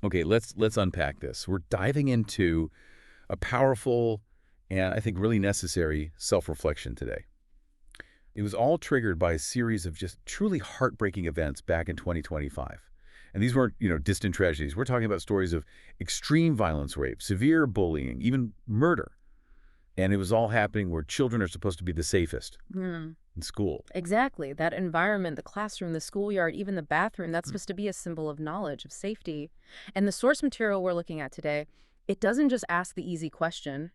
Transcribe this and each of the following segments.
Okay, let's unpack this. We're diving into a powerful and I think really necessary self-reflection today. It was all triggered by a series of just truly heartbreaking events back in 2025. And these weren't, distant tragedies. We're talking about stories of extreme violence, rape, severe bullying, even murder. And it was all happening where children are supposed to be the safest Hmm. in school. Exactly. That environment, the classroom, the schoolyard, even the bathroom, that's supposed to be a symbol of knowledge, of safety. And the source material we're looking at today, it doesn't just ask the easy question,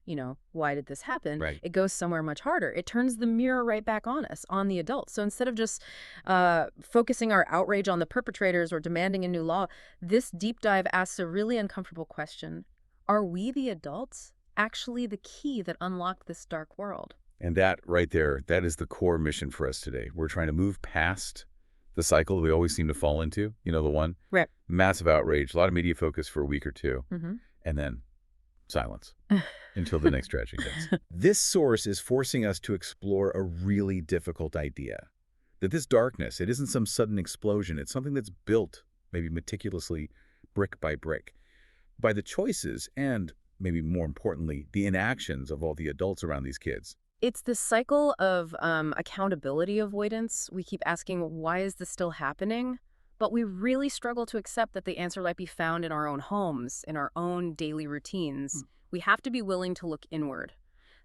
why did this happen? Right. It goes somewhere much harder. It turns the mirror right back on us, on the adults. So instead of just focusing our outrage on the perpetrators or demanding a new law, this deep dive asks a really uncomfortable question. Are we, the adults, actually the key that unlocked this dark world? And that right there, that is the core mission for us today. We're trying to move past the cycle we always seem to fall into. You know, the one Right. massive outrage, a lot of media focus for a week or two, Mm-hmm. and then silence until the next tragedy hits. This source is forcing us to explore a really difficult idea. That this darkness, it isn't some sudden explosion. It's something that's built, maybe meticulously, brick by the choices and, maybe more importantly, the inactions of all the adults around these kids. It's this cycle of accountability avoidance. We keep asking, why is this still happening? But we really struggle to accept that the answer might be found in our own homes, in our own daily routines. We have to be willing to look inward.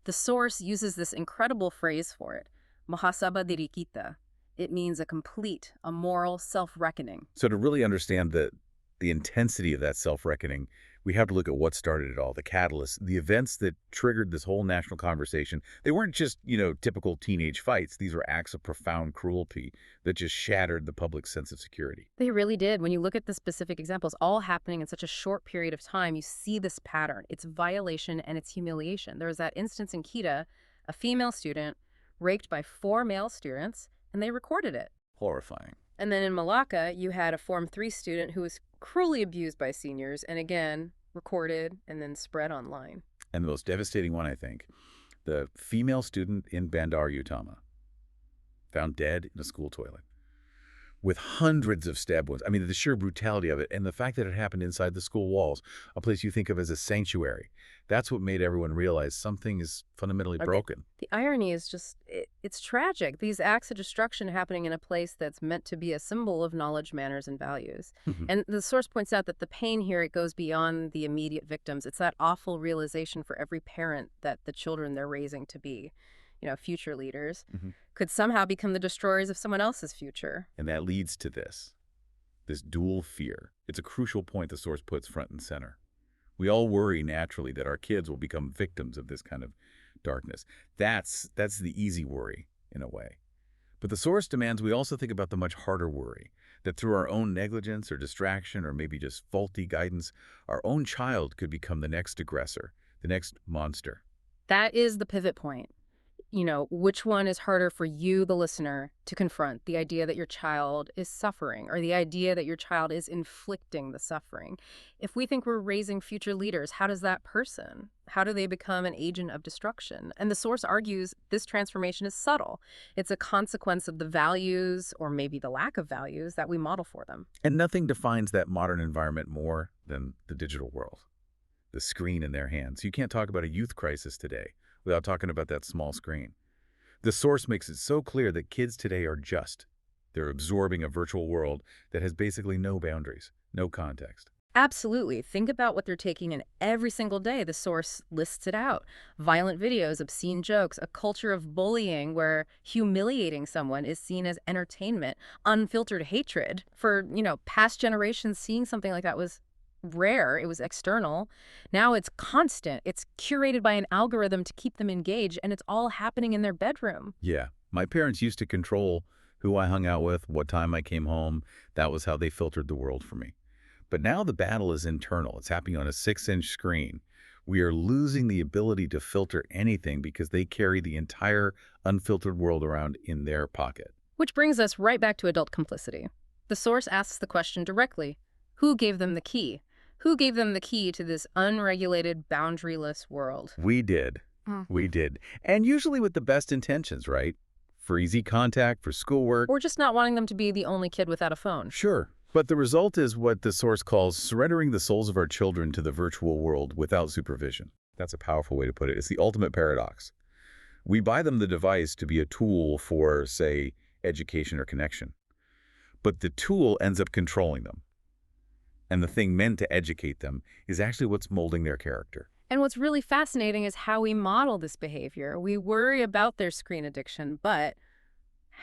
The source uses this incredible phrase for it, muhasabah dirikita. It means a complete, a moral self-reckoning. So to really understand the intensity of that self-reckoning, we have to look at what started it all, the catalyst, the events that triggered this whole national conversation. They weren't just, typical teenage fights. These were acts of profound cruelty that just shattered the public's sense of security. They really did. When you look at the specific examples, all happening in such a short period of time, you see this pattern. It's violation and it's humiliation. There was that instance in Kita, a female student raped by 4 male students, and they recorded it. Horrifying. And then in Malacca, you had a Form 3 student who was cruelly abused by seniors, and again, recorded and then spread online. And the most devastating one, I think, the female student in Bandar, Utama, found dead in a school toilet with hundreds of stab wounds. I mean, the sheer brutality of it and the fact that it happened inside the school walls, a place you think of as a sanctuary. That's what made everyone realize something is fundamentally broken. The irony is just, it's tragic. These acts of destruction happening in a place that's meant to be a symbol of knowledge, manners, and values. And the source points out that the pain here, it goes beyond the immediate victims. It's that awful realization for every parent that the children they're raising to be, future leaders, could somehow become the destroyers of someone else's future. And that leads to this dual fear. It's a crucial point the source puts front and center. We all worry naturally that our kids will become victims of this kind of darkness. That's the easy worry, in a way. But the source demands we also think about the much harder worry, that through our own negligence or distraction or maybe just faulty guidance, our own child could become the next aggressor, the next monster. That is the pivot point. Which one is harder for you, the listener, to confront? The idea that your child is suffering or the idea that your child is inflicting the suffering? If we think we're raising future leaders, how does that person? How do they become an agent of destruction? And the source argues this transformation is subtle. It's a consequence of the values or maybe the lack of values that we model for them. And nothing defines that modern environment more than the digital world, the screen in their hands. You can't talk about a youth crisis today without talking about that small screen. The source makes it so clear that kids today are they're absorbing a virtual world that has basically no boundaries, no context. Absolutely. Think about what they're taking in every single day. The source lists it out. Violent videos, obscene jokes, a culture of bullying where humiliating someone is seen as entertainment, unfiltered hatred. For, past generations, seeing something like that was rare. It was external. Now it's constant. It's curated by an algorithm to keep them engaged, and it's all happening in their bedroom. Yeah, my parents used to control who I hung out with, what time I came home. That was how they filtered the world for me. But now the battle is internal. It's happening on a 6-inch screen. We are losing the ability to filter anything because they carry the entire unfiltered world around in their pocket. Which brings us right back to adult complicity. The source asks the question directly. Who gave them the key? Who gave them the key to this unregulated, boundaryless world? We did. We did. And usually with the best intentions, right? For easy contact, for schoolwork. Or just not wanting them to be the only kid without a phone. Sure, But the result is what the source calls surrendering the souls of our children to the virtual world without supervision. That's a powerful way to put it. It's the ultimate paradox. We buy them the device to be a tool for, say, education or connection. But the tool ends up controlling them. And the thing meant to educate them is actually what's molding their character. And what's really fascinating is how we model this behavior. We worry about their screen addiction, but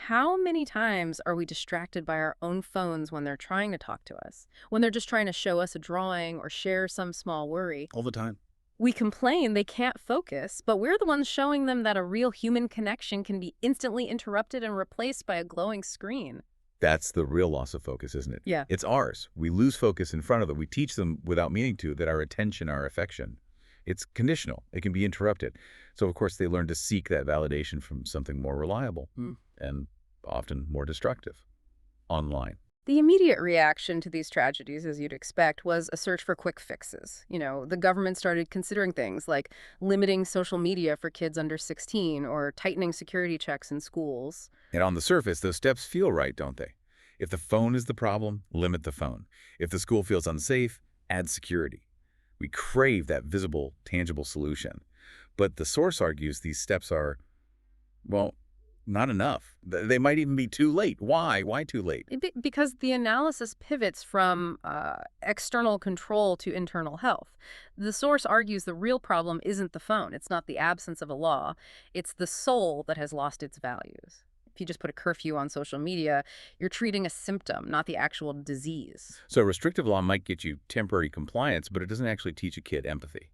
how many times are we distracted by our own phones when they're trying to talk to us? When they're just trying to show us a drawing or share some small worry? All the time. We complain they can't focus, but we're the ones showing them that a real human connection can be instantly interrupted and replaced by a glowing screen. That's the real loss of focus, isn't it? Yeah. It's ours. We lose focus in front of them. We teach them without meaning to that our attention, our affection, it's conditional. It can be interrupted. So, of course, they learn to seek that validation from something more reliable and often more destructive, online. The immediate reaction to these tragedies, as you'd expect, was a search for quick fixes. The government started considering things like limiting social media for kids under 16 or tightening security checks in schools. And on the surface, those steps feel right, don't they? If the phone is the problem, limit the phone. If the school feels unsafe, add security. We crave that visible, tangible solution. But the source argues these steps are, well, not enough. They might even be too late. Why? Why too late? Because the analysis pivots from external control to internal health. The source argues the real problem isn't the phone. It's not the absence of a law. It's the soul that has lost its values. If you just put a curfew on social media, you're treating a symptom, not the actual disease. So restrictive law might get you temporary compliance, but it doesn't actually teach a kid empathy.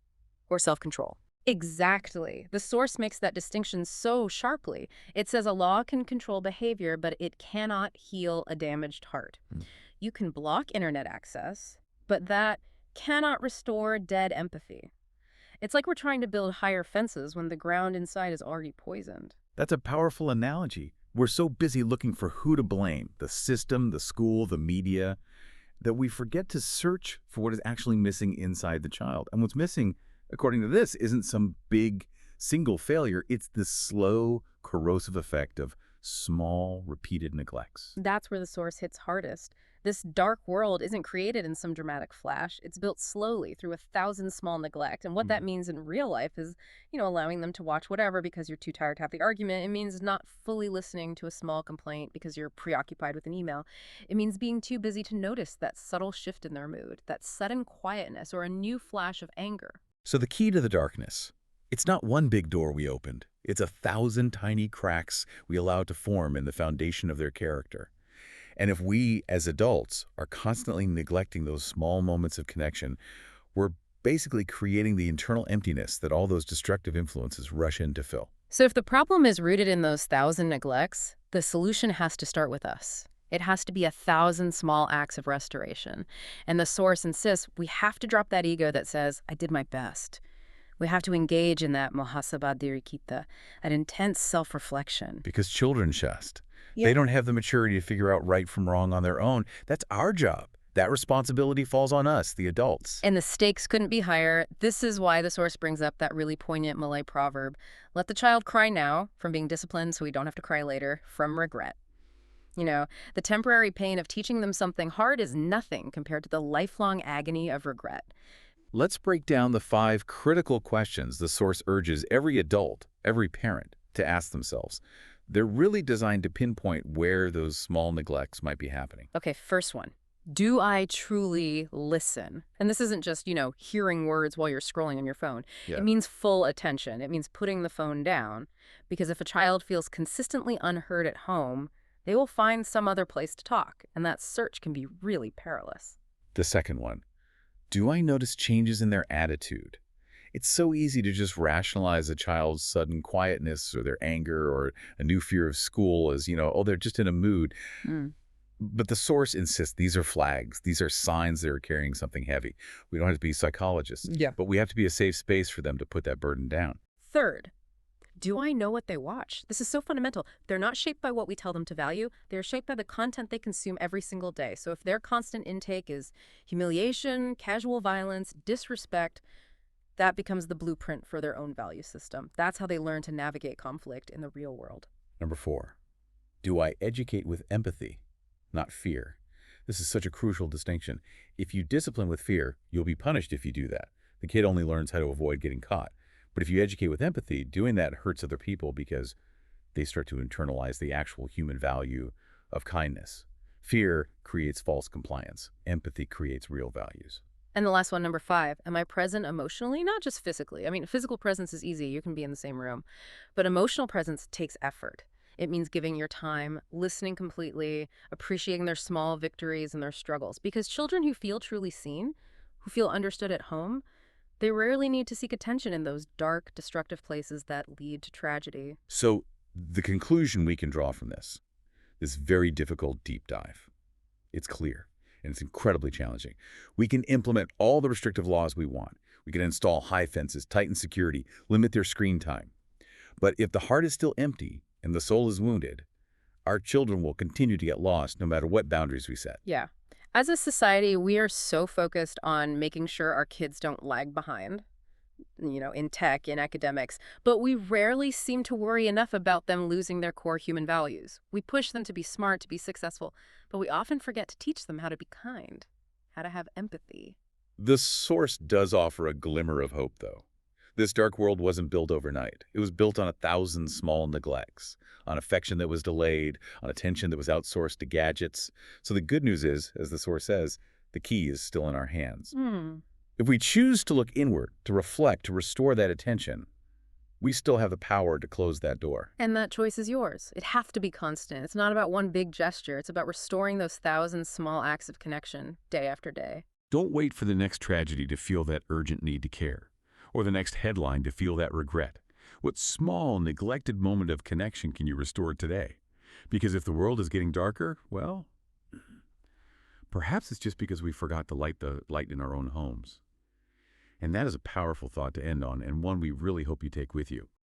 Or self-control. Exactly. The source makes that distinction so sharply. It says a law can control behavior, but it cannot heal a damaged heart. You can block internet access, but that cannot restore dead empathy. It's like we're trying to build higher fences when the ground inside is already poisoned. That's a powerful analogy. We're so busy looking for who to blame, the system, the school, the media, that we forget to search for what is actually missing inside the child. And what's missing, according to this, isn't some big single failure. It's the slow, corrosive effect of small, repeated neglects. That's where the source hits hardest. This dark world isn't created in some dramatic flash. It's built slowly through 1,000 small neglect. And what that means in real life is, allowing them to watch whatever because you're too tired to have the argument. It means not fully listening to a small complaint because you're preoccupied with an email. It means being too busy to notice that subtle shift in their mood, that sudden quietness, or a new flash of anger. So the key to the darkness, it's not one big door we opened. It's 1,000 tiny cracks we allow to form in the foundation of their character. And if we, as adults, are constantly neglecting those small moments of connection, we're basically creating the internal emptiness that all those destructive influences rush in to fill. So if the problem is rooted in those 1,000 neglects, the solution has to start with us. It has to be 1,000 small acts of restoration. And the source insists we have to drop that ego that says, I did my best. We have to engage in that muhasabah diri kita, that intense self-reflection. Because children just. They don't have the maturity to figure out right from wrong on their own. That's our job. That responsibility falls on us, the adults. And the stakes couldn't be higher. This is why the source brings up that really poignant Malay proverb, let the child cry now from being disciplined so we don't have to cry later from regret. The temporary pain of teaching them something hard is nothing compared to the lifelong agony of regret. Let's break down the 5 critical questions the source urges every adult, every parent, to ask themselves. They're really designed to pinpoint where those small neglects might be happening. Okay, first one. Do I truly listen? And this isn't just, hearing words while you're scrolling on your phone. Yeah. It means full attention. It means putting the phone down. Because if a child feels consistently unheard at home, they will find some other place to talk. And that search can be really perilous. The second one. Do I notice changes in their attitude? It's so easy to just rationalize a child's sudden quietness or their anger or a new fear of school as, they're just in a mood. But the source insists these are flags. These are signs they're carrying something heavy. We don't have to be psychologists, but we have to be a safe space for them to put that burden down. Third, do I know what they watch? This is so fundamental. They're not shaped by what we tell them to value. They're shaped by the content they consume every single day. So if their constant intake is humiliation, casual violence, disrespect, that becomes the blueprint for their own value system. That's how they learn to navigate conflict in the real world. Number 4, do I educate with empathy, not fear? This is such a crucial distinction. If you discipline with fear, you'll be punished if you do that. The kid only learns how to avoid getting caught. But if you educate with empathy, doing that hurts other people because they start to internalize the actual human value of kindness. Fear creates false compliance. Empathy creates real values. And the last one, number 5, am I present emotionally, not just physically? I mean, physical presence is easy. You can be in the same room. But emotional presence takes effort. It means giving your time, listening completely, appreciating their small victories and their struggles. Because children who feel truly seen, who feel understood at home, they rarely need to seek attention in those dark, destructive places that lead to tragedy. So the conclusion we can draw from this very difficult deep dive, it's clear. And it's incredibly challenging. We can implement all the restrictive laws we want. We can install high fences, tighten security, limit their screen time. But if the heart is still empty and the soul is wounded, our children will continue to get lost no matter what boundaries we set. Yeah. As a society, we are so focused on making sure our kids don't lag behind, in tech, in academics, but we rarely seem to worry enough about them losing their core human values. We push them to be smart, to be successful, but we often forget to teach them how to be kind, how to have empathy. The source does offer a glimmer of hope, though. This dark world wasn't built overnight. It was built on 1,000 small neglects, on affection that was delayed, on attention that was outsourced to gadgets. So the good news is, as the source says, the key is still in our hands. If we choose to look inward, to reflect, to restore that attention, we still have the power to close that door. And that choice is yours. It has to be constant. It's not about one big gesture. It's about restoring those 1,000 small acts of connection day after day. Don't wait for the next tragedy to feel that urgent need to care, or the next headline to feel that regret. What small, neglected moment of connection can you restore today? Because if the world is getting darker, well, perhaps it's just because we forgot to light the light in our own homes. And that is a powerful thought to end on, and one we really hope you take with you.